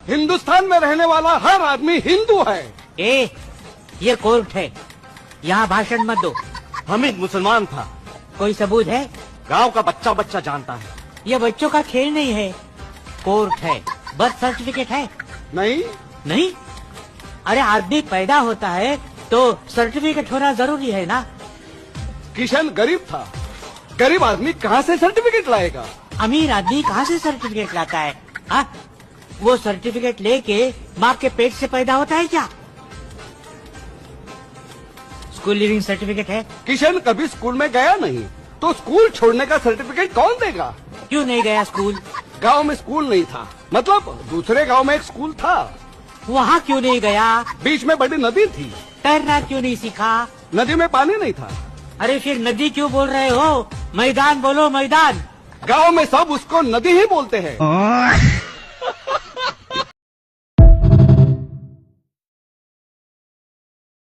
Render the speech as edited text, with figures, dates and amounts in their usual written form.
हिंदुस्तान में रहने वाला हर आदमी हिंदू है। ये कोर्ट है, यहाँ भाषण मत दो। हामिद मुसलमान था। कोई सबूत है? गांव का बच्चा बच्चा जानता है। ये बच्चों का खेल नहीं है, कोर्ट है। बर्थ सर्टिफिकेट है? नहीं नहीं? अरे आदमी पैदा होता है तो सर्टिफिकेट होना जरूरी है ना। किशन गरीब था, गरीब आदमी कहाँ से सर्टिफिकेट लाएगा? अमीर आदमी कहाँ से सर्टिफिकेट लाता है? हाँ, वो सर्टिफिकेट लेके माँ के पेट से पैदा होता है क्या? स्कूल लिविंग सर्टिफिकेट है? किशन कभी स्कूल में गया नहीं, तो स्कूल छोड़ने का सर्टिफिकेट कौन देगा? क्यों नहीं गया स्कूल? गांव में स्कूल नहीं था, मतलब दूसरे गांव में एक स्कूल था। वहाँ क्यों नहीं गया? बीच में बड़ी नदी थी। तैरना क्यों नहीं सीखा? नदी में पानी नहीं था। अरे फिर नदी क्यों बोल रहे हो? मैदान बोलो, मैदान। गांव में सब उसको नदी ही बोलते हैं।